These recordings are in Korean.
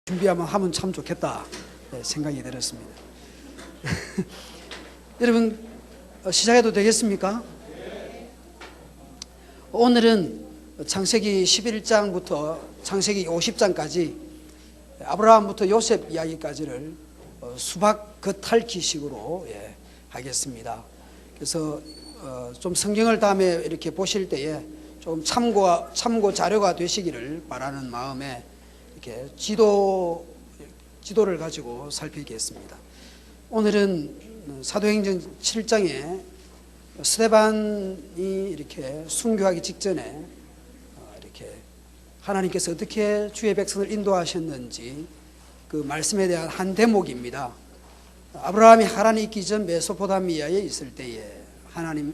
준비하면 하면 참 좋겠다 생각이 들었습니다. 여러분 시작해도 되겠습니까? 오늘은 창세기 11장부터 창세기 50장까지 아브라함부터 요셉 이야기까지를 수박 겉핥기식으로 하겠습니다. 그래서 좀 성경을 다음에 이렇게 보실 때에 좀 참고 자료가 되시기를 바라는 마음에 이렇게 지도를 가지고 살피겠습니다. 오늘은 사도행전 7장에 스데반이 이렇게 순교하기 직전에 이렇게 하나님께서 어떻게 주의 백성을 인도하셨는지 그 말씀에 대한 한 대목입니다. 아브라함이 하란에 있기 전 메소포타미아에 있을 때에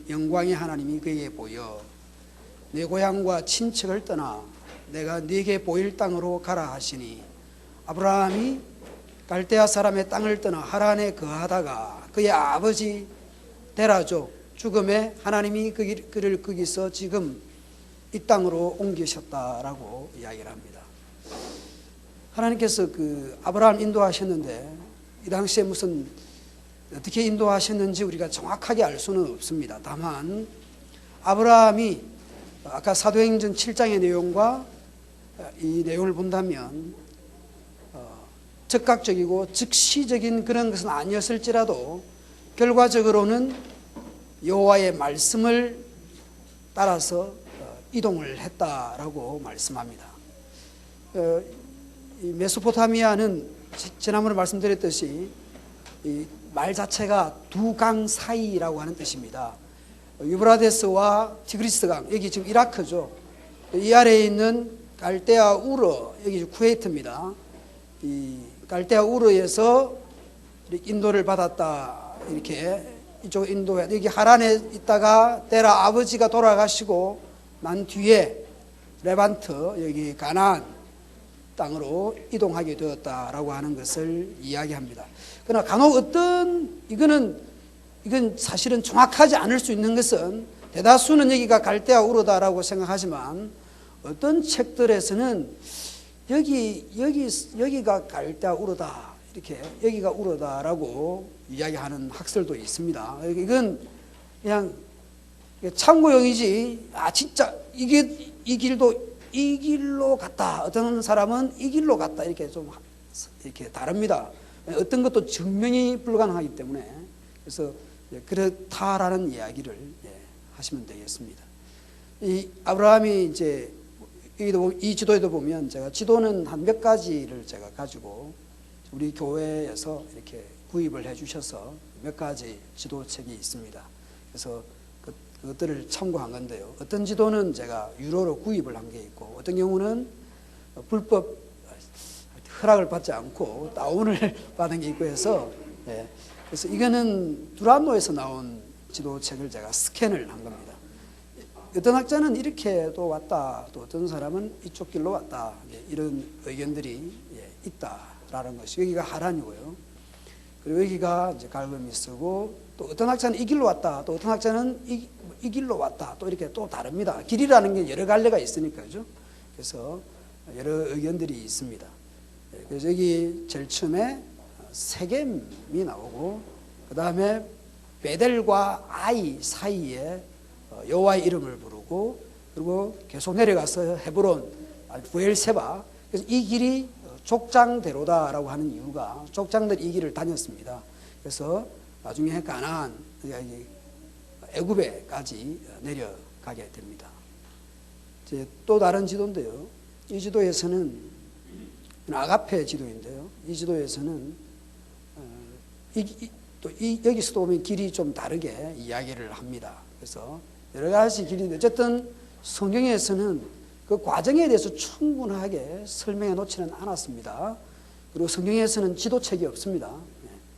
영광의 하나님이 그에게 보여 내 고향과 친척을 떠나 내가 네게 보일 땅으로 가라 하시니 아브라함이 갈대아 사람의 땅을 떠나 하란에 거하다가 그의 아버지 데라족 죽음에 하나님이 그를 거기서 지금 이 땅으로 옮기셨다라고 이야기를 합니다. 하나님께서 그 아브라함 인도하셨는데 이 당시에 무슨 어떻게 인도하셨는지 우리가 정확하게 알 수는 없습니다. 다만 아브라함이 아까 사도행전 7장의 내용과 이 내용을 본다면 즉각적이고 즉시적인 그런 것은 아니었을지라도 결과적으로는 여호와의 말씀을 따라서 이동을 했다라고 말씀합니다. 이 메소포타미아는 지난번에 말씀드렸듯이 이 말 자체가 두 강 사이라고 하는 뜻입니다. 유브라데스와 티그리스강, 여기 지금 이라크죠. 이 아래에 있는 갈대아 우르, 여기 쿠웨이트입니다. 이 갈대아 우르에서 인도를 받았다. 이렇게 이쪽 인도에 여기 하란에 있다가 데라 아버지가 돌아가시고 난 뒤에 레반트 여기 가나안 땅으로 이동하게 되었다라고 하는 것을 이야기합니다. 그러나 간혹 이건 사실은 정확하지 않을 수 있는 것은 대다수는 여기가 갈대아 우르다라고 생각하지만 어떤 책들에서는 여기가 갈대아 우르다 이렇게 여기가 우르다라고 이야기하는 학설도 있습니다. 이건 그냥 참고용이지 진짜 이 길로 갔다. 어떤 사람은 이 길로 갔다 이렇게 좀 이렇게 다릅니다. 어떤 것도 증명이 불가능하기 때문에 그래서 그렇다라는 이야기를 하시면 되겠습니다. 이 아브라함이 이제 이 지도에도 보면 제가 지도는 한 몇 가지를 제가 가지고 우리 교회에서 이렇게 구입을 해주셔서 몇 가지 지도책이 있습니다. 그래서 그것들을 참고한 건데요. 어떤 지도는 제가 유로로 구입을 한 게 있고 어떤 경우는 불법 허락을 받지 않고 다운을 받은 게 있고 해서 그래서 이거는 두란노에서 나온 지도책을 제가 스캔을 한 겁니다. 어떤 학자는 이렇게도 왔다, 또 어떤 사람은 이쪽 길로 왔다, 이런 의견들이 있다라는 것이 여기가 하란이고요. 그리고 여기가 이제 갈금이 쓰고 또 어떤 학자는 이 길로 왔다, 또 어떤 학자는 이 길로 왔다, 또 이렇게 또 다릅니다. 길이라는 게 여러 갈래가 있으니까요. 그래서 여러 의견들이 있습니다. 그래서 여기 제일 처음에 세겜이 나오고 그 다음에 베델과 아이 사이에 여호와의 이름을 부르고 그리고 계속 내려가서 헤브론, 부엘세바. 그래서 이 길이 족장대로다라고 하는 이유가 족장들이 이 길을 다녔습니다. 그래서 나중에 가나안, 애굽에까지 내려가게 됩니다. 이제 또 다른 지도인데요. 이 지도에서는 아가페 지도인데요. 이 지도에서는 여기서도 보면 길이 좀 다르게 이야기를 합니다. 그래서 여러 가지 길인데 어쨌든 성경에서는 그 과정에 대해서 충분하게 설명해 놓지는 않았습니다. 그리고 성경에서는 지도책이 없습니다.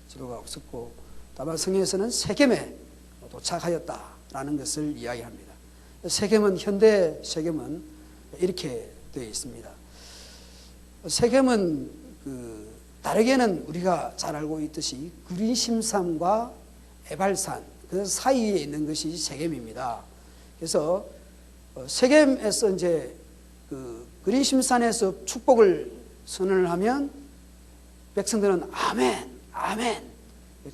지도가 없었고 다만 성경에서는 세겜에 도착하였다라는 것을 이야기합니다. 세겜은 현대 세겜은 이렇게 되어 있습니다. 세겜은 다르게는 우리가 잘 알고 있듯이 그리심산과 에발산 그 사이에 있는 것이 세겜입니다. 그래서 세겜에서 이제 그리심산에서 축복을 선언을 하면 백성들은 아멘, 아멘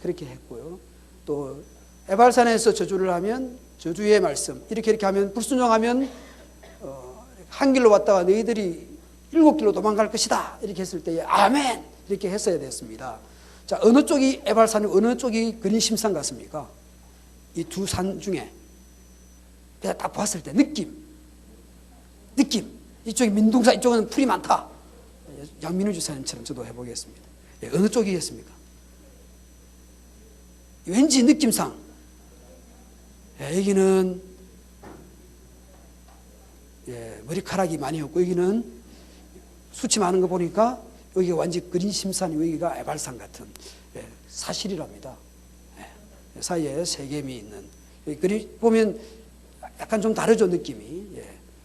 그렇게 했고요. 또 에발산에서 저주를 하면 저주의 말씀 이렇게 하면 불순종하면 한 길로 왔다가 너희들이 7길로 도망갈 것이다 이렇게 했을 때에 아멘 이렇게 했어야 됐습니다. 자, 어느 쪽이 에발산이 어느 쪽이 그린심산 같습니까? 이 두 산 중에 그냥 딱 봤을 때 느낌 이쪽이 민둥산 이쪽은 풀이 많다. 양민우 주사님처럼 저도 해보겠습니다. 어느 쪽이겠습니까? 왠지 느낌상 여기는 머리카락이 많이 없고 여기는 숱이 많은 거 보니까 여기가 완전히 그린심산이 여기가 에발산 같은 사실이랍니다. 사이에 세겜이 있는 보면 약간 좀 다르죠 느낌이.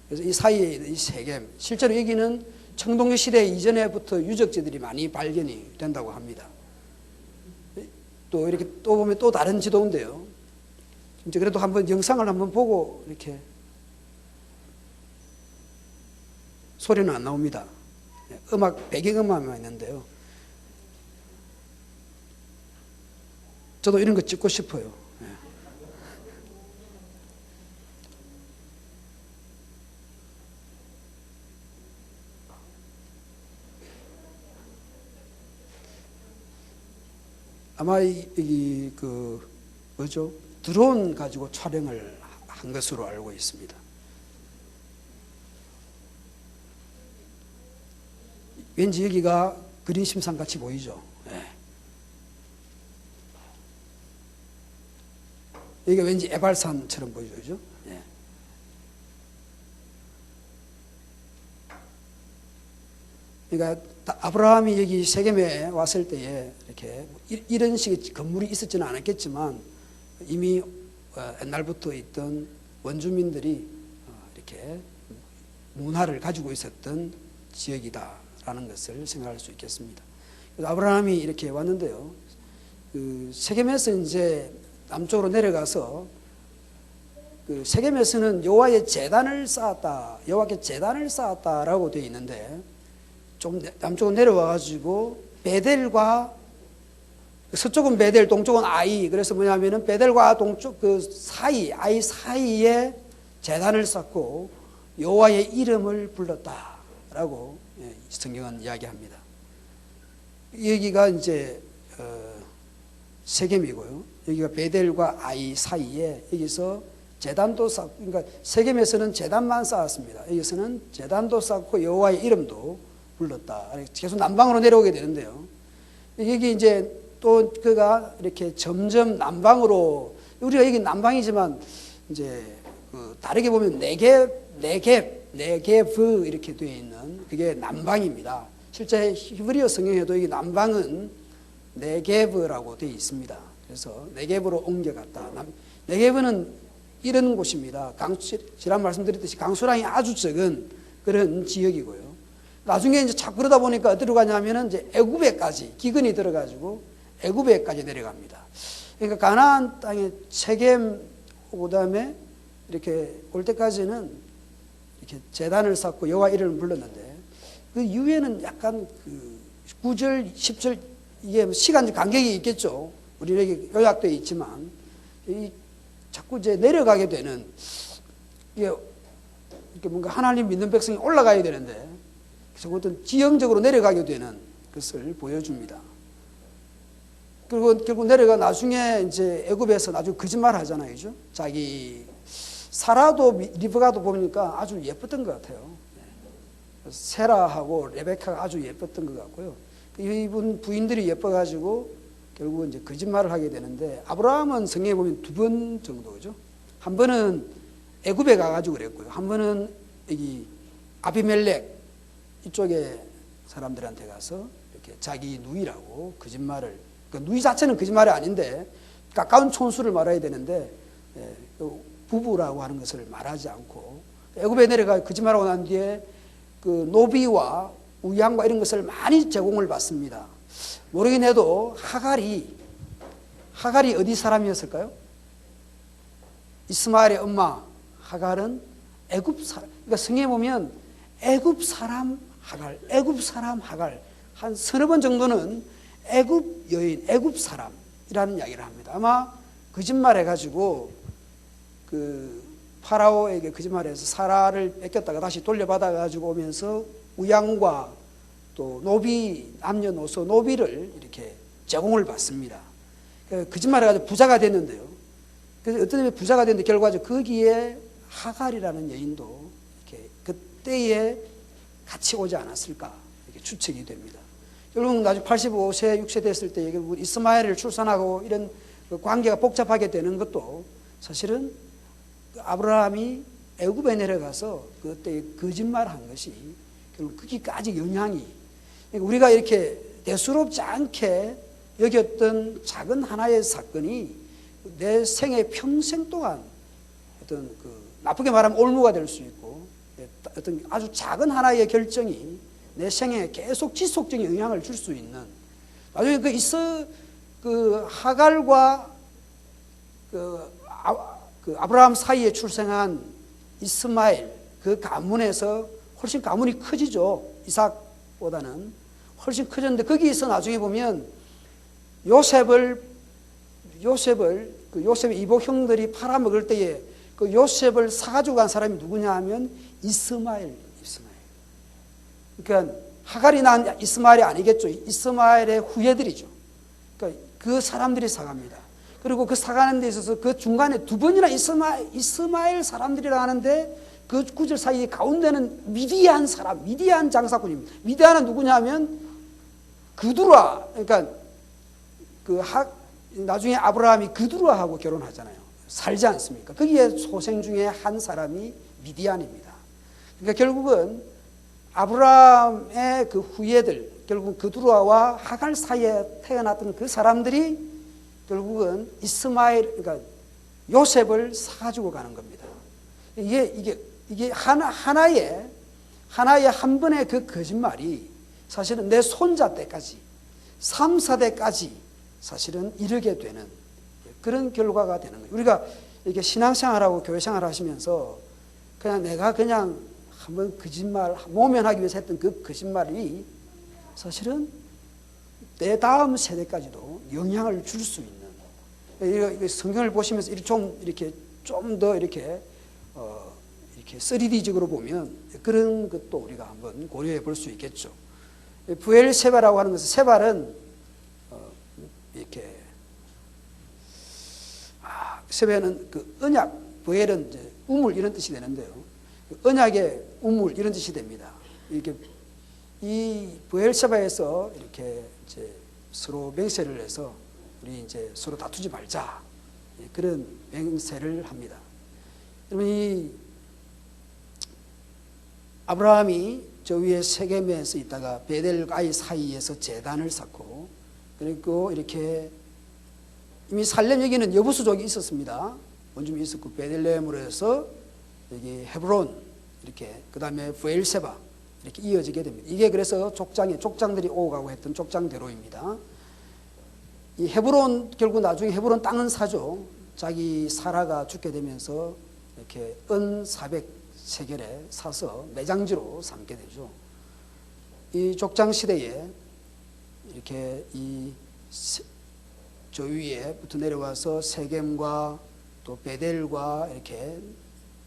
그래서 이 사이에 있는 이 세겜 실제로 여기는 청동기 시대 이전에부터 유적지들이 많이 발견이 된다고 합니다. 또 이렇게 또 보면 또 다른 지도인데요. 이제 그래도 한번 영상을 한번 보고 이렇게 소리는 안 나옵니다. 음악 배경음악만 있는데요. 저도 이런 거 찍고 싶어요. 아마 뭐죠? 드론 가지고 촬영을 한 것으로 알고 있습니다. 왠지 여기가 그린심산 같이 보이죠? 여기가 왠지 에발산처럼 보이죠? 그죠? 그러니까 아브라함이 여기 세겜에 왔을 때에 이렇게 이런 식의 건물이 있었지는 않았겠지만 이미 옛날부터 있던 원주민들이 이렇게 문화를 가지고 있었던 지역이다라는 것을 생각할 수 있겠습니다. 그래서 아브라함이 이렇게 왔는데요. 세겜에서 이제 남쪽으로 내려가서 세겜에서는 여호와의 제단을 쌓았다, 여호와께 제단을 쌓았다라고 되어 있는데 좀 남쪽으로 내려와가지고 베델과 서쪽은 베델, 동쪽은 아이. 그래서 뭐냐면은 베델과 동쪽 아이 사이에 제단을 쌓고 여호와의 이름을 불렀다라고 성경은 이야기합니다. 여기가 이제 세겜이고요. 여기가 베델과 아이 사이에 여기서 제단도 쌓고, 그러니까 세겜에서는 제단만 쌓았습니다. 여기서는 제단도 쌓고 여호와의 이름도 불렀다. 계속 남방으로 내려오게 되는데요. 여기 이제 또 그가 이렇게 점점 남방으로, 우리가 여기 남방이지만 이제 다르게 보면 네게브 이렇게 되어 있는 그게 남방입니다. 실제 히브리어 성경에도 이 남방은 네게브라고 되어 있습니다. 그래서 네게브로 옮겨갔다. 네게브는 이런 곳입니다. 지난 말씀드렸듯이 강수량이 아주 적은 그런 지역이고요. 나중에 이제 자꾸 그러다 보니까 어디로 가냐면은 이제 애굽에까지 기근이 들어가지고 애굽에까지 내려갑니다. 그러니까 가나안 땅에 세겜 그다음에 이렇게 올 때까지는 이렇게 제단을 쌓고 여호와 이름을 불렀는데 그 이후에는 약간 9절, 10절 이게 시간 간격이 있겠죠. 우리에게 요약되어 있지만 자꾸 이제 내려가게 되는 이게 뭔가 하나님 믿는 백성이 올라가야 되는데 어떤 지형적으로 내려가게 되는 것을 보여줍니다. 그리고 결국 내려가 나중에 이제 애굽에서 나중에 거짓말 하잖아요. 그죠? 자기 사라도 리브가도 보니까 아주 예뻤던 것 같아요. 세라하고 레베카가 아주 예뻤던 것 같고요. 이분 부인들이 예뻐가지고 결국 이제 거짓말을 하게 되는데 아브라함은 성경에 보면 2번 정도 그죠? 한 번은 애굽에 가가지고 그랬고요. 한 번은 여기 아비멜렉 이쪽에 사람들한테 가서 이렇게 자기 누이라고 거짓말을, 누이 자체는 거짓말이 아닌데 가까운 촌수를 말해야 되는데 부부라고 하는 것을 말하지 않고 애굽에 내려가 거짓말하고 난 뒤에 노비와 우양과 이런 것을 많이 제공을 받습니다. 모르긴 해도 하갈이 어디 사람이었을까요? 이스마엘의 엄마 하갈은 애굽 사람. 그러니까 성경에 보면 애굽 사람 하갈, 한 서너 번 정도는 애굽 여인, 애굽 사람이라는 이야기를 합니다. 아마 거짓말해가지고 그 파라오에게 거짓말해서 사라를 뺏겼다가 다시 돌려받아가지고 오면서 우양과 또 노비, 남녀노소 노비를 이렇게 제공을 받습니다. 거짓말해가지고 부자가 됐는데요. 그래서 어떤 의미에 부자가 됐는데 결과적으로 거기에 하갈이라는 여인도 이렇게 그때에 같이 오지 않았을까 이렇게 추측이 됩니다. 결국 나중에 85세, 6세 됐을 때 결국 이스마엘을 출산하고 이런 관계가 복잡하게 되는 것도 사실은 아브라함이 애굽에 내려가서 그때 거짓말한 것이 결국 거기까지 영향이, 그러니까 우리가 이렇게 대수롭지 않게 여겼던 작은 하나의 사건이 내 생애 평생 동안 어떤 나쁘게 말하면 올무가 될 수 있고 어떤 아주 작은 하나의 결정이 내 생애에 계속 지속적인 영향을 줄 수 있는, 나중에 그 하갈과 아브라함 사이에 출생한 이스마엘 그 가문에서 훨씬 가문이 커지죠. 이삭보다는 훨씬 커졌는데 거기에서 나중에 보면 요셉의 이복 형들이 팔아먹을 때에 그 요셉을 사가지고 간 사람이 누구냐 하면 이스마엘. 그러니까 하갈이 낳은 이스마엘이 아니겠죠. 이스마엘의 후예들이죠. 그러니까 그 사람들이 사갑니다. 그리고 그 사가는 데 있어서 그 중간에 두 번이나 이스마엘 사람들이라 하는데 그 구절 사이 가운데는 미디안 사람, 미디안 장사꾼입니다. 미디안은 누구냐 하면 그두라. 그러니까 나중에 아브라함이 그두라하고 결혼하잖아요. 살지 않습니까? 거기에 소생 중에 한 사람이 미디안입니다. 그러니까 결국은 아브라함의 그 후예들, 결국 그두라와 하갈 사이에 태어났던 그 사람들이 결국은 이스마엘, 그러니까 요셉을 사가지고 가는 겁니다. 이게 하나의 한 번의 그 거짓말이 사실은 내 손자 때까지 3, 4대까지 사실은 이르게 되는 그런 결과가 되는 거예요. 우리가 이렇게 신앙생활하고 교회생활 하시면서 내가 그냥 한번 거짓말 모면하기 위해서 했던 그 거짓말이 사실은 내 다음 세대까지도 영향을 줄 수 있는, 성경을 보시면서 좀 더 이렇게 3D적으로 보면 그런 것도 우리가 한번 고려해 볼 수 있겠죠. 부엘세바라고 하는 것은, 세발은 세바는 그 언약, 부엘은 이제 우물 이런 뜻이 되는데요. 언약의 우물 이런 뜻이 됩니다. 이 부엘세바에서 이렇게 이제 서로 맹세를 해서 우리 이제 서로 다투지 말자, 그런 맹세를 합니다. 여러분, 이 아브라함이 저 위에 세겜에서 있다가 베델과 아이 사이에서 제단을 쌓고, 그리고 이렇게 이미 살렘 여기는 여부수족이 있었습니다. 원주민이 있었고 베들레헴으로 해서 여기 헤브론, 이렇게 그 다음에 부엘세바 이렇게 이어지게 됩니다. 이게 그래서 족장들이 오고 가고 했던 족장대로입니다. 이 헤브론, 결국 나중에 헤브론 땅은 사죠. 자기 사라가 죽게 되면서 이렇게 은 400세겔에 사서 매장지로 삼게 되죠. 이 족장 시대에 이렇게 저 위에부터 내려와서 세겜과 또 베델과 이렇게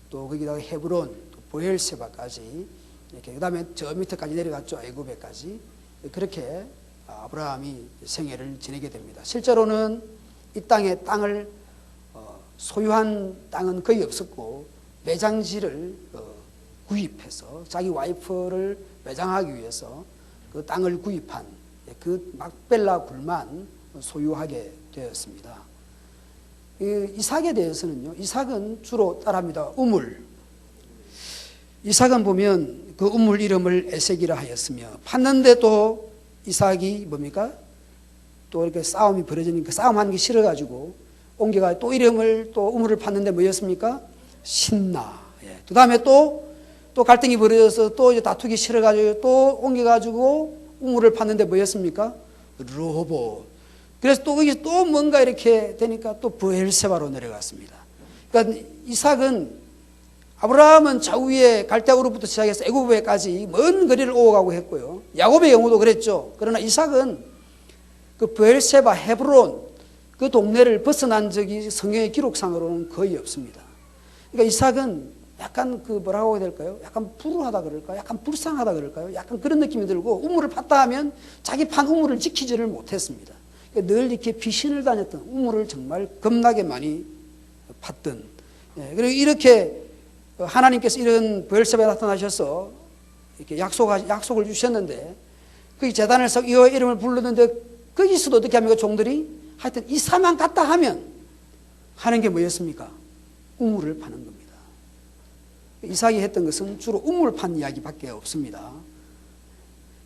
또 거기다가 헤브론, 또 부엘세바까지 이렇게, 그 다음에 저 밑에까지 내려갔죠. 애굽에까지. 그렇게 아브라함이 생애를 지내게 됩니다. 실제로는 이 땅을 소유한 땅은 거의 없었고, 매장지를 구입해서 자기 와이프를 매장하기 위해서 그 땅을 구입한 그 막벨라 굴만 소유하게 되었습니다. 이삭에 대해서는요, 이삭은 주로 따라합니다. 우물. 이삭은 보면 그 우물 이름을 에색이라 하였으며, 팠는데 또 이삭이 뭡니까? 또 이렇게 싸움이 벌어지니까 싸움하는 게 싫어가지고 옮겨가 또 이름을, 또 우물을 팠는데 뭐였습니까? 신나. 그 다음에 또 갈등이 벌어져서 또 이제 다투기 싫어가지고 또 옮겨가지고 우물을 팠는데 뭐였습니까? 르호보. 그래서 또 거기 또 뭔가 이렇게 되니까 또 부엘세바로 내려갔습니다. 그러니까 이삭은 아브라함은 좌우에 갈대아우르부터 시작해서 애굽에까지 먼 거리를 오가고 했고요. 야곱의 경우도 그랬죠. 그러나 이삭은 그 브엘세바, 헤브론 그 동네를 벗어난 적이 성경의 기록상으로는 거의 없습니다. 그러니까 이삭은 약간 그 뭐라고 해야 될까요? 약간 불우하다 그럴까요? 약간 불쌍하다 그럴까요? 약간 그런 느낌이 들고 우물을 팠다 하면 자기 판 우물을 지키지를 못했습니다. 그러니까 늘 이렇게 비신을 다녔던 우물을 정말 겁나게 많이 팠던. 그리고 이렇게 하나님께서 이런 브엘세바에 나타나셔서 이렇게 약속을 주셨는데 그 제단을 서 여호와의 이름을 부르는데 거기서도 어떻게 합니까? 종들이 하여튼 이사만 갔다 하면 하는 게 뭐였습니까? 우물을 파는 겁니다. 이삭이 했던 것은 주로 우물 판 이야기밖에 없습니다.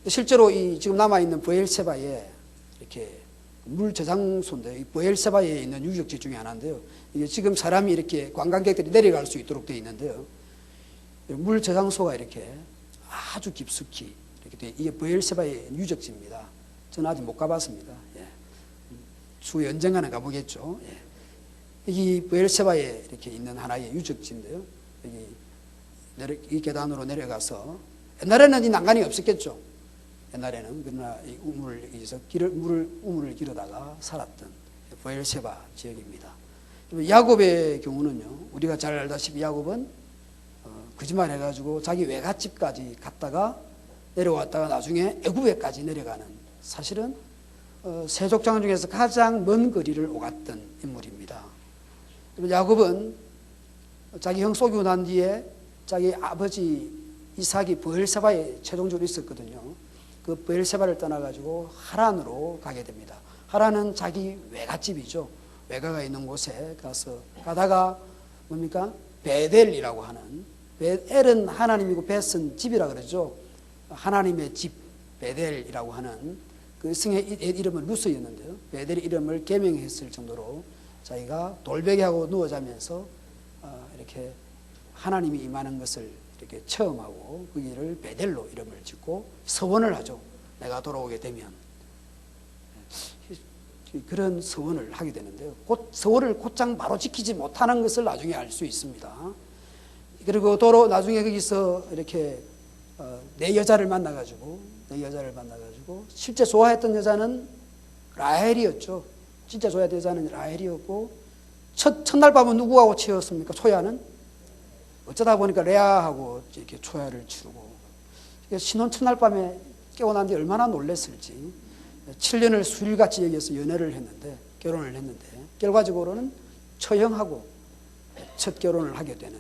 실제로 이 지금 남아있는 브엘세바에 이렇게 물 저장소인데, 이 브엘세바에 있는 유적지 중에 하나인데요. 이게 지금 사람이 이렇게 관광객들이 내려갈 수 있도록 되어 있는데요. 물 저장소가 이렇게 아주 깊숙이 이렇게 돼, 이게 브엘세바의 유적지입니다. 저는 아직 못 가봤습니다. 예. 추후에 언젠가는 가보겠죠. 예. 이 브엘세바에 이렇게 있는 하나의 유적지인데요. 여기 이 계단으로 내려가서, 옛날에는 이 난간이 없었겠죠. 옛날에는. 그러나 이 우물을 기르다가 살았던 브엘세바 지역입니다. 야곱의 경우는요, 우리가 잘 알다시피 야곱은 거짓말 해가지고 자기 외갓집까지 갔다가 내려왔다가 나중에 애굽에까지 내려가는, 사실은 세족장 중에서 가장 먼 거리를 오갔던 인물입니다. 야곱은 자기 형 쏘기고 난 뒤에 자기 아버지 이삭이 브엘세바에 최종적으로 있었거든요. 그 브엘세바를 떠나가지고 하란으로 가게 됩니다. 하란은 자기 외갓집이죠. 외가가 있는 곳에 가서 가다가 뭡니까? 베델이라고 하는, 엘은 하나님이고 벳은 집이라 그러죠. 하나님의 집 베델이라고 하는 그 성의 이름은 루스였는데요. 베델의 이름을 개명했을 정도로 자기가 돌베개하고 누워 자면서 이렇게 하나님이 임하는 것을 이렇게 체험하고 거기를 베델로 이름을 짓고 서원을 하죠. 내가 돌아오게 되면. 그런 서원을 하게 되는데요. 서원을 곧장 바로 지키지 못하는 것을 나중에 알 수 있습니다. 그리고 나중에 거기서 이렇게 내 여자를 만나가지고 실제 좋아했던 여자는 라헬이었죠. 진짜 좋아했던 여자는 라헬이었고, 첫날 밤은 누구하고 채웠습니까? 초야는 어쩌다 보니까 레아하고 이렇게 초야를 치르고, 신혼 첫날 밤에 깨어난 뒤 얼마나 놀랐을지. 7년을 수일같이 여기서 결혼을 했는데 결과적으로는 처형하고 첫 결혼을 하게 되는.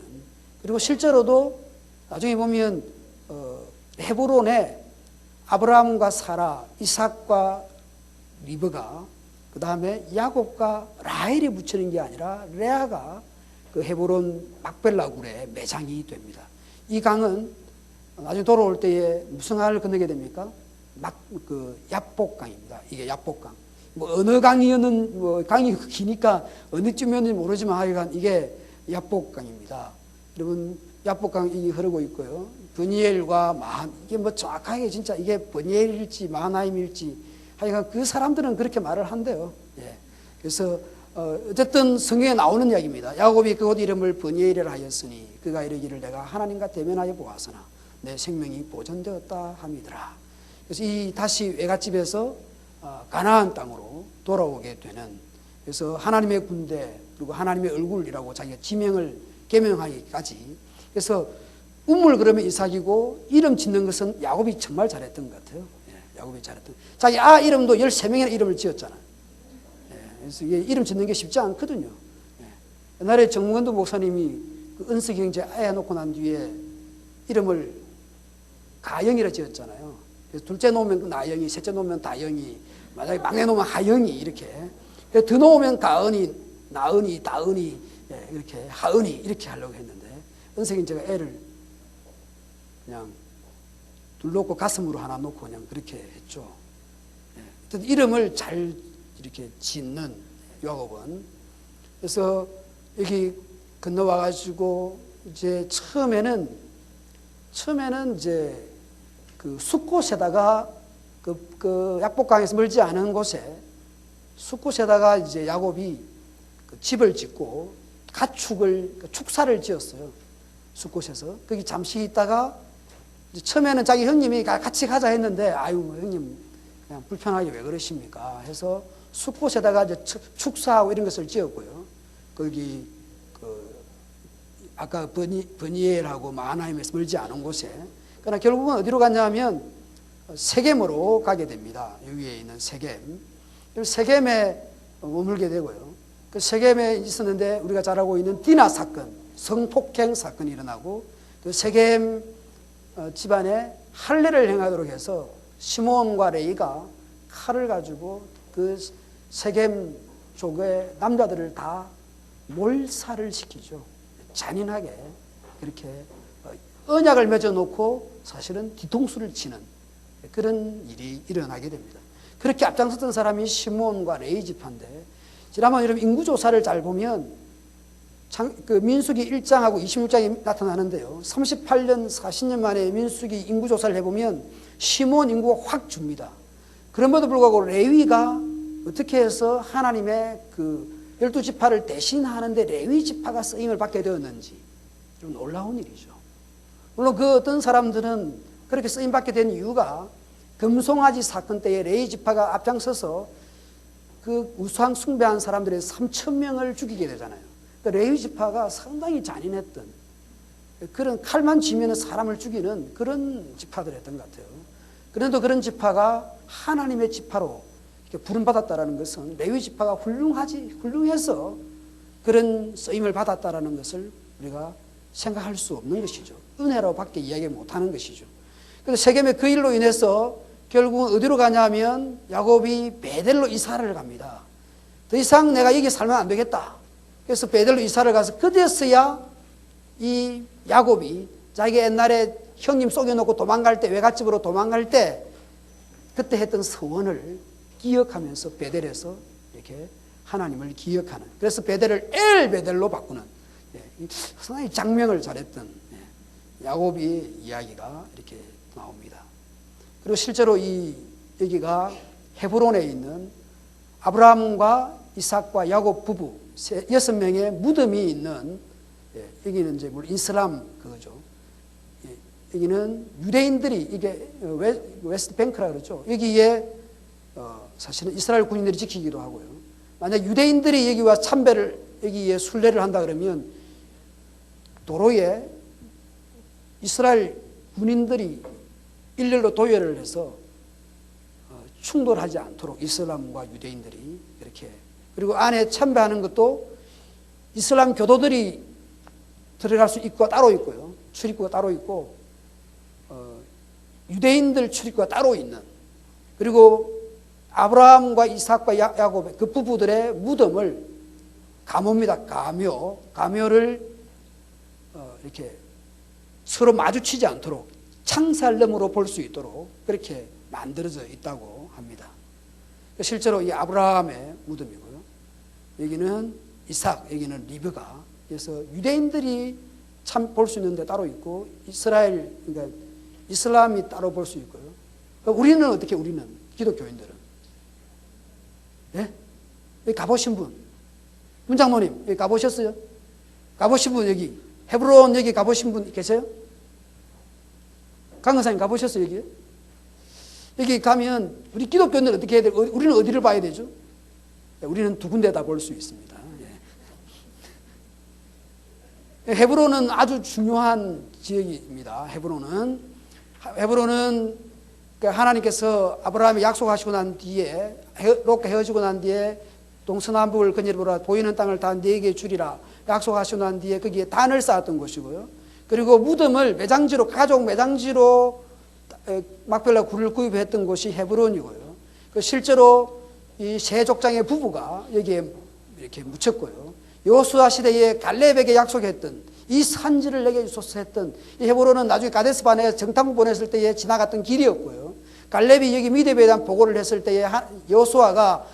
그리고 실제로도 나중에 보면 헤브론에 아브라함과 사라, 이삭과 리브가, 그 다음에 야곱과 라헬이 묻히는 게 아니라 레아가 그 헤브론 막벨라 굴에 매장이 됩니다. 이 강은 나중에 돌아올 때에 무슨 강을 건너게 됩니까? 야복강입니다. 이게 야복강. 어느 강이었는, 강이 기니까 어느 쯤이었는지 모르지만 하여간 이게 야복강입니다. 여러분, 야복강이 흐르고 있고요. 브니엘과 이게 정확하게 진짜 이게 브니엘일지 마하나임일지 하여간 그 사람들은 그렇게 말을 한대요. 예. 그래서 어쨌든 성경에 나오는 이야기입니다. 야곱이 그곳 이름을 브니엘이라 하였으니 그가 이르기를 내가 하나님과 대면하여 보았으나 내 생명이 보존되었다 함이더라. 그래서 다시 외갓집에서 가나안 땅으로 돌아오게 되는, 그래서 하나님의 군대 그리고 하나님의 얼굴이라고 자기가 개명하기까지. 그래서 우물 그러면 이삭이고 이름 짓는 것은 야곱이 정말 잘했던 것 같아요. 예, 야곱이 잘했던. 자기 이름도 13명이나 이름을 지었잖아요. 예, 그래서 이게 이름 짓는 게 쉽지 않거든요. 예, 옛날에 정문도 목사님이 그 은석 형제 해놓고 난 뒤에 이름을 가영이라 지었잖아요. 그래서 둘째 놓으면 나영이, 셋째 놓으면 다영이, 만약에 막내 놓으면 하영이, 이렇게. 더 놓으면 가은이, 나은이, 다은이, 예, 이렇게 하은이 이렇게 하려고 했는데 은석이 제가 애를 그냥 둘 놓고 가슴으로 하나 놓고 그냥 그렇게 했죠. 예, 이름을 잘 이렇게 짓는 야곱은. 그래서 여기 건너와가지고 이제 처음에는 이제 그 숫곳에다가 그 약복강에서 멀지 않은 곳에 숫곳에다가 이제 야곱이 그 집을 짓고 축사를 지었어요. 숫곳에서 거기 잠시 있다가 처음에는 자기 형님이 같이 가자 했는데 아유 형님 그냥 불편하게 왜 그러십니까 해서 숫곳에다가 이제 축사하고 이런 것을 지었고요. 거기 아까 버니엘하고 마하나임에서 멀지 않은 곳에. 그러나 결국은 어디로 갔냐면 세겜으로 가게 됩니다. 여기에 있는 세겜. 세겜에 머물게 되고요. 그 세겜에 있었는데 우리가 잘 알고 있는 디나 사건, 성폭행 사건이 일어나고 그 세겜 집안에 할례를 행하도록 해서 시몬과 레이가 칼을 가지고 그 세겜 족의 남자들을 다 몰살을 시키죠. 잔인하게 그렇게 언약을 맺어놓고 사실은 뒤통수를 치는 그런 일이 일어나게 됩니다. 그렇게 앞장섰던 사람이 시몬과 레위 지파인데 지난번 여러분 인구조사를 잘 보면 그 민수기 1장하고 26장이 나타나는데요. 38년 40년 만에 민수기 인구조사를 해보면 시몬 인구가 확 줍니다. 그럼에도 불구하고 레위가 어떻게 해서 하나님의 그 12지파를 대신하는데 레위 지파가 쓰임을 받게 되었는지 좀 놀라운 일이죠. 물론 그 어떤 사람들은 그렇게 쓰임 받게 된 이유가 금송아지 사건 때에 레위 지파가 앞장서서 그 우상 숭배한 사람들의 3,000명을 죽이게 되잖아요. 그러니까 레위 지파가 상당히 잔인했던 그런 칼만 쥐면 사람을 죽이는 그런 지파들이었던 것 같아요. 그런데 그런 지파가 하나님의 지파로 부름받았다는 것은 레위 지파가 훌륭해서 그런 쓰임을 받았다는 것을 우리가 생각할 수 없는 것이죠. 은혜로 밖에 이야기 못하는 것이죠. 그래서 세겜의 그 일로 인해서 결국은 어디로 가냐면 야곱이 베델로 이사를 갑니다. 더 이상 내가 여기 살면 안 되겠다. 그래서 베델로 이사를 가서 그제서야 이 야곱이 자기 옛날에 형님 속여놓고 도망갈 때 외갓집으로 도망갈 때 그때 했던 서원을 기억하면서 베델에서 이렇게 하나님을 기억하는, 그래서 베델을 엘 베델로 바꾸는 상당히 장명을 잘했던 야곱의 이야기가 이렇게 나옵니다. 그리고 실제로 이 여기가 헤브론에 있는 아브라함과 이삭과 야곱 부부 6명의 무덤이 있는, 여기는 이제 물론 이슬람 그거죠. 여기는 유대인들이, 이게 웨스트 뱅크라 그러죠. 여기에 사실은 이스라엘 군인들이 지키기도 하고요. 만약 유대인들이 여기와 참배를, 여기에 순례를 한다 그러면 도로에 이스라엘 군인들이 일렬로 도열을 해서 충돌하지 않도록 이슬람과 유대인들이 이렇게, 그리고 안에 참배하는 것도 이슬람 교도들이 들어갈 수 있고 따로 있고요. 출입구가 따로 있고 유대인들 출입구가 따로 있는, 그리고 아브라함과 이삭과 야곱 그 부부들의 무덤을 가묘입니다. 가묘를 이렇게 서로 마주치지 않도록 창살름으로 볼 수 있도록 그렇게 만들어져 있다고 합니다. 실제로 이 아브라함의 무덤이고요. 여기는 이삭, 여기는 리브가. 그래서 유대인들이 참 볼 수 있는 데 따로 있고 이스라엘, 그러니까 이슬람이 따로 볼 수 있고요. 우리는 어떻게, 우리는 기독교인들은 여기 가보신 분, 문장로님 여기 가보셨어요? 가보신 분, 여기 헤브론 여기 가보신 분 계세요? 강 의사님 가보셨어요? 여기 가면 우리 기독교인들 어떻게 해야 돼요? 우리는 어디를 봐야 되죠? 우리는 두 군데 다 볼 수 있습니다. 헤브론은 아주 중요한 지역입니다. 헤브론은 하나님께서 아브라함이 약속하시고 난 뒤에, 롯과 헤어지고 난 뒤에 동서남북을 거닐어보라 보이는 땅을 다 네게 주리라 약속하시고 난 뒤에 거기에 단을 쌓았던 곳이고요. 그리고 무덤을 매장지로, 가족 매장지로 막벨라 굴을 구입했던 곳이 헤브론이고요. 실제로 이 세 족장의 부부가 여기에 이렇게 묻혔고요. 여호수아 시대에 갈렙에게 약속했던 이 산지를 내게 주소서 했던 이 헤브론은 나중에 가데스 바네에 정탐 보냈을 때에 지나갔던 길이었고요. 갈렙이 여기 미디베에 대한 보고를 했을 때에 여호수아가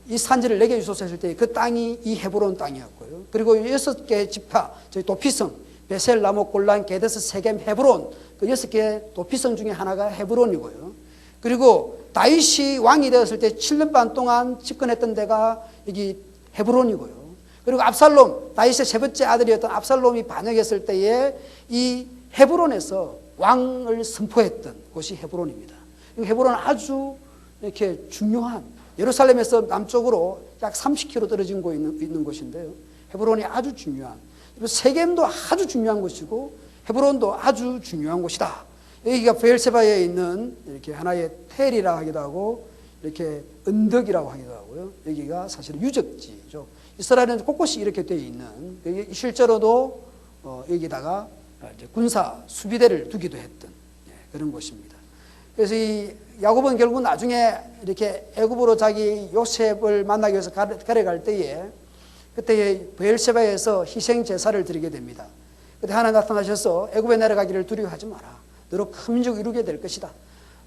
이 산지를 내게 주소서 했을 때 그 땅이 이 헤브론 땅이었고요. 그리고 6개의 지파, 저희 도피성, 베셀, 라모, 골란, 게데스, 세겜, 헤브론, 그 6개의 도피성 중에 하나가 헤브론이고요. 그리고 다윗이 왕이 되었을 때 7년 반 동안 집권했던 데가 여기 헤브론이고요. 그리고 압살롬, 다윗의 세 번째 아들이었던 압살롬이 반역했을 때에 이 헤브론에서 왕을 선포했던 곳이 헤브론입니다. 헤브론은 아주 이렇게 중요한, 예루살렘에서 남쪽으로 약 30km 떨어진 곳에 있는 곳인데요. 헤브론이 아주 중요한, 세겜도 아주 중요한 곳이고 헤브론도 아주 중요한 곳이다. 여기가 브엘세바에 있는 이렇게 하나의 텔이라 하기도 하고 이렇게 언덕이라고 하기도 하고요. 여기가 사실 유적지죠. 이스라엘은 곳곳이 이렇게 되어 있는, 여기 실제로도 여기다가 이제 군사 수비대를 두기도 했던 그런 곳입니다. 그래서 이 야곱은 결국 나중에 이렇게 애굽으로 자기 요셉을 만나기 위해서 걸어갈 때에 그때 브엘세바에서 희생 제사를 드리게 됩니다. 그때 하나님 나타나셔서 애굽에 내려가기를 두려워하지 마라. 너로 큰 민족을 이루게 될 것이다.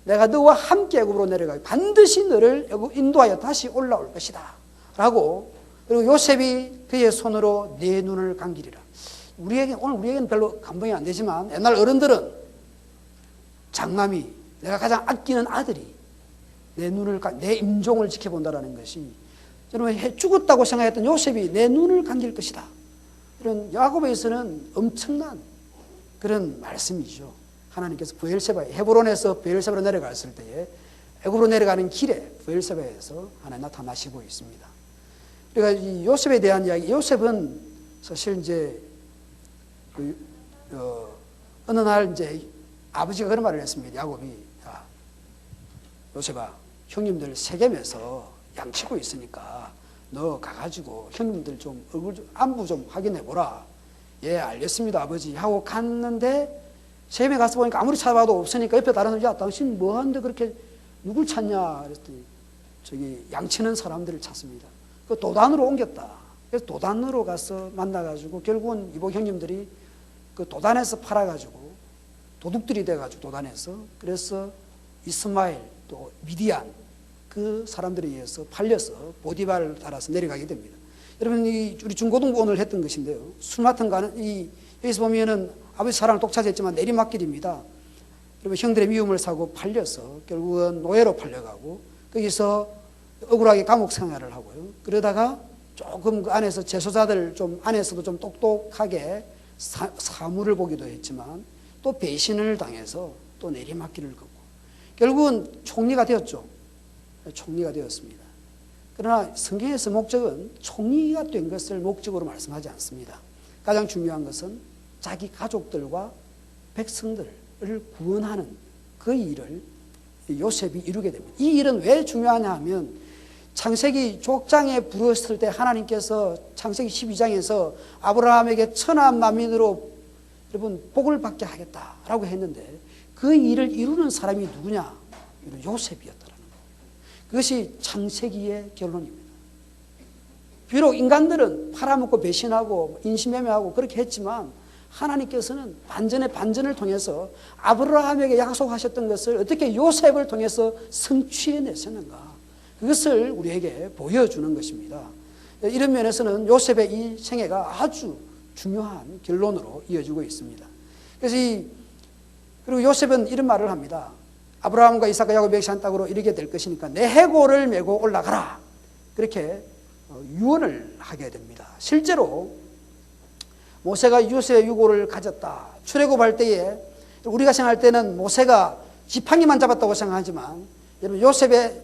내가 너와 함께 애굽으로 내려가기, 반드시 너를 애굽 인도하여 다시 올라올 것이다. 라고, 그리고 요셉이 그의 손으로 네 눈을 감기리라. 오늘 우리에게는 별로 감동이 안 되지만 옛날 어른들은 장남이, 내가 가장 아끼는 아들이 내 임종을 지켜본다라는 것이, 여러분 죽었다고 생각했던 요셉이 내 눈을 감길 것이다. 이런 야곱에서는 엄청난 그런 말씀이죠. 하나님께서 헤브론에서 브엘세바로 내려갔을 때에 애굽으로 내려가는 길에 브엘세바에서 하나님 나타나시고 있습니다. 그러니까 이 요셉에 대한 이야기, 요셉은 사실 이제 어느 날 이제 아버지가 그런 말을 했습니다. 야곱이, 야, 요셉아, 형님들 세겜에서 양치고 있으니까 너 가가지고 형님들 좀 얼굴 좀 안부 좀 확인해 보라. 예, 알겠습니다 아버지 하고 갔는데 세겜에 가서 보니까 아무리 찾아봐도 없으니까 옆에 다른 사람이, 야, 당신 뭐 하는데 그렇게 누굴 찾냐 그랬더니 저기 양치는 사람들을 찾습니다. 그 도단으로 옮겼다. 그래서 도단으로 가서 만나가지고 결국은 이복 형님들이 그 도단에서 팔아가지고 도둑들이 돼가지고 도단에서, 그래서 이스마엘 또 미디안 그 사람들에 의해서 팔려서 보디발을 따라서 내려가게 됩니다. 여러분 우리 중고등부 오늘 했던 것인데요. 술 맡은 가는 여기서 보면은 아버지 사랑을 독차지했지만 내리막길입니다. 여러분 형들의 미움을 사고 팔려서 결국은 노예로 팔려가고 거기서 억울하게 감옥 생활을 하고요. 그러다가 조금 그 안에서 재소자들 좀 안에서도 좀 똑똑하게 사물을 보기도 했지만 또 배신을 당해서 또 내리막길을 걷고 결국은 총리가 되었죠. 총리가 되었습니다. 그러나 성경에서 목적은 총리가 된 것을 목적으로 말씀하지 않습니다. 가장 중요한 것은 자기 가족들과 백성들을 구원하는 그 일을 요셉이 이루게 됩니다. 이 일은 왜 중요하냐 하면 창세기 족장에 부르셨을 때 하나님께서 창세기 12장에서 아브라함에게 천한 만민으로 여러분 복을 받게 하겠다라고 했는데 그 일을 이루는 사람이 누구냐? 요셉이었더라는 거예요. 그것이 창세기의 결론입니다. 비록 인간들은 팔아먹고 배신하고 인신매매하고 그렇게 했지만 하나님께서는 반전의 반전을 통해서 아브라함에게 약속하셨던 것을 어떻게 요셉을 통해서 성취해냈었는가, 그것을 우리에게 보여주는 것입니다. 이런 면에서는 요셉의 이 생애가 아주 중요한 결론으로 이어지고 있습니다. 그래서 그리고 요셉은 이런 말을 합니다. 아브라함과 이삭과 야곱의 맺은 땅으로 이르게 될 것이니까 내 해골을 메고 올라가라. 그렇게 유언을 하게 됩니다. 실제로 모세가 요셉의 유골을 가졌다. 출애굽할 때에 우리가 생각할 때는 모세가 지팡이만 잡았다고 생각하지만 여러분 요셉의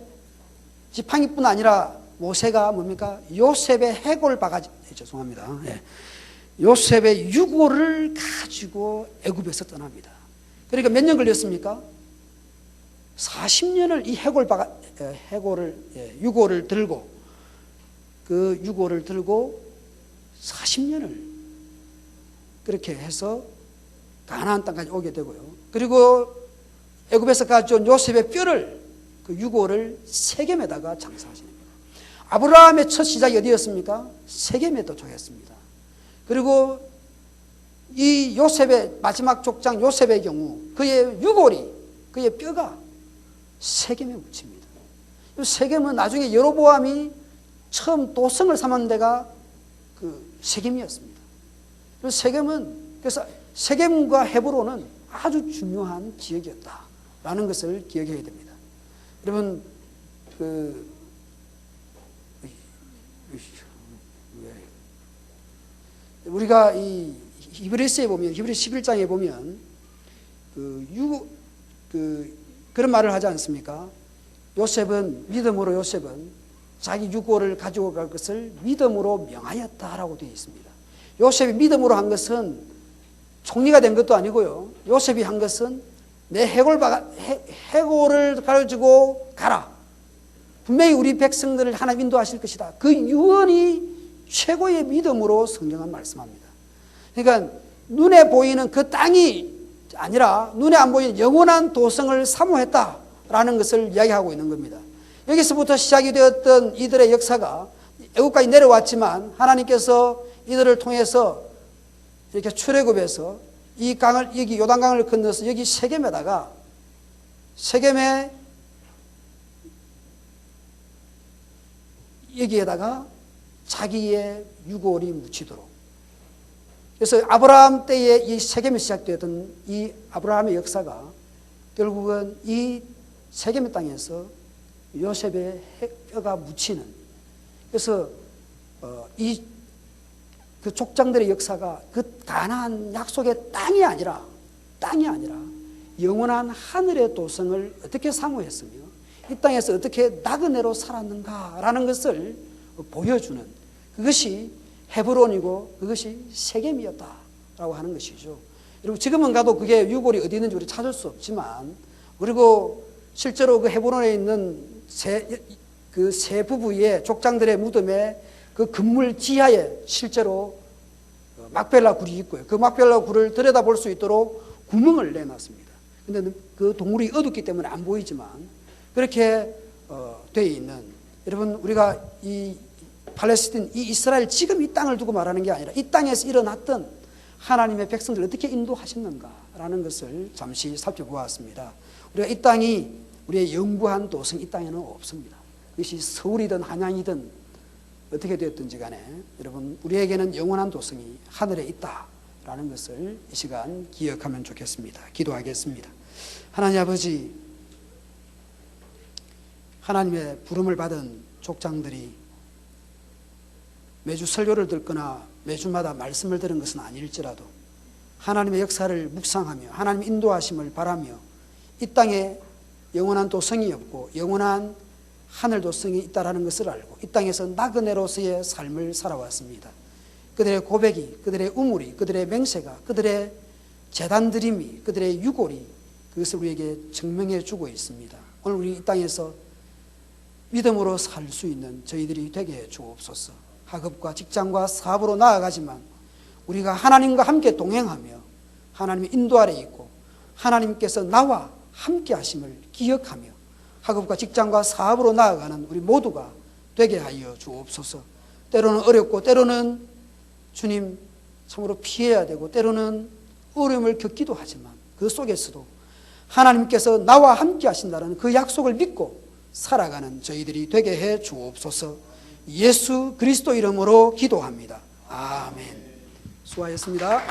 지팡이뿐 아니라 모세가 뭡니까? 요셉의 해골 바가지, 죄송합니다. 예. 요셉의 유골을 가지고 애굽에서 떠납니다. 그러니까 몇 년 걸렸습니까? 40년을 이 유골을 들고 그 유골을 들고 40년을 그렇게 해서 가나안 땅까지 오게 되고요. 그리고 애굽에서 가져온 요셉의 뼈를 그 유골을 세겜에다가 장사하십니다. 아브라함의 첫 시작이 어디였습니까? 세겜에 도착했습니다. 그리고 이 요셉의 마지막 족장 요셉의 경우 그의 유골이, 그의 뼈가 세겜에 묻힙니다. 세겜은 나중에 여로보암이 처음 도성을 삼은 데가 그 세겜이었습니다. 그래서 세겜과 헤브론은 아주 중요한 지역이었다라는 것을 기억해야 됩니다. 여러분 우리가 이 히브리서에 보면, 히브리 11장에 보면 그런 말을 하지 않습니까? 믿음으로 요셉은 자기 유고를 가지고 갈 것을 믿음으로 명하였다라고 되어 있습니다. 요셉이 믿음으로 한 것은 총리가 된 것도 아니고요. 요셉이 한 것은 내 해골을 가지고 가라. 분명히 우리 백성들을 하나님 인도하실 것이다. 그 유언이 최고의 믿음으로 성경은 말씀합니다. 그러니까 눈에 보이는 그 땅이 아니라 눈에 안 보이는 영원한 도성을 사모했다라는 것을 이야기하고 있는 겁니다. 여기서부터 시작이 되었던 이들의 역사가 애국까지 내려왔지만 하나님께서 이들을 통해서 이렇게 출애굽해서 이 강을, 여기 요단강을 건너서 여기 세겜에 여기에다가 자기의 유골이 묻히도록. 그래서 아브라함 때에 이 세겜에 시작되었던 이 아브라함의 역사가 결국은 이 세겜의 땅에서 요셉의 뼈가 묻히는, 그래서 그 족장들의 역사가 그 가나안 약속의 땅이 아니라 영원한 하늘의 도성을 어떻게 사모했으며 이 땅에서 어떻게 나그네로 살았는가라는 것을 보여주는, 그것이 헤브론이고 그것이 세겜이었다라고 하는 것이죠. 여러분, 지금은 가도 그게 유골이 어디 있는지 우리 찾을 수 없지만, 그리고 실제로 그 헤브론에 있는 그 세 부부의 족장들의 무덤에 그 건물 지하에 실제로 막벨라 굴이 있고요. 그 막벨라 굴을 들여다볼 수 있도록 구멍을 내놨습니다. 근데 그 동물이 어둡기 때문에 안 보이지만 그렇게 되어 있는, 여러분, 우리가 이 팔레스틴, 이 이스라엘, 지금 이 땅을 두고 말하는 게 아니라 이 땅에서 일어났던 하나님의 백성들을 어떻게 인도하셨는가라는 것을 잠시 살펴보았습니다. 우리가 이 땅이 우리의 영구한 도성, 이 땅에는 없습니다. 이것이 서울이든 한양이든 어떻게 되었든지 간에 여러분, 우리에게는 영원한 도성이 하늘에 있다라는 것을 이 시간 기억하면 좋겠습니다. 기도하겠습니다. 하나님 아버지, 하나님의 부름을 받은 족장들이 매주 설교를 듣거나 매주마다 말씀을 들은 것은 아닐지라도 하나님의 역사를 묵상하며 하나님의 인도하심을 바라며 이 땅에 영원한 도성이 없고 영원한 하늘 도성이 있다는 것을 알고 이 땅에서 나그네로서의 삶을 살아왔습니다. 그들의 고백이, 그들의 우물이, 그들의 맹세가, 그들의 제단 드림이, 그들의 유골이 그것을 우리에게 증명해 주고 있습니다. 오늘 우리 이 땅에서 믿음으로 살 수 있는 저희들이 되게 해 주옵소서. 학업과 직장과 사업으로 나아가지만 우리가 하나님과 함께 동행하며 하나님의 인도 아래 있고 하나님께서 나와 함께 하심을 기억하며 학업과 직장과 사업으로 나아가는 우리 모두가 되게 하여 주옵소서. 때로는 어렵고 때로는 주님 참으로 피해야 되고 때로는 어려움을 겪기도 하지만 그 속에서도 하나님께서 나와 함께 하신다는 그 약속을 믿고 살아가는 저희들이 되게 해 주옵소서. 예수 그리스도 이름으로 기도합니다. 아멘. 수고하셨습니다.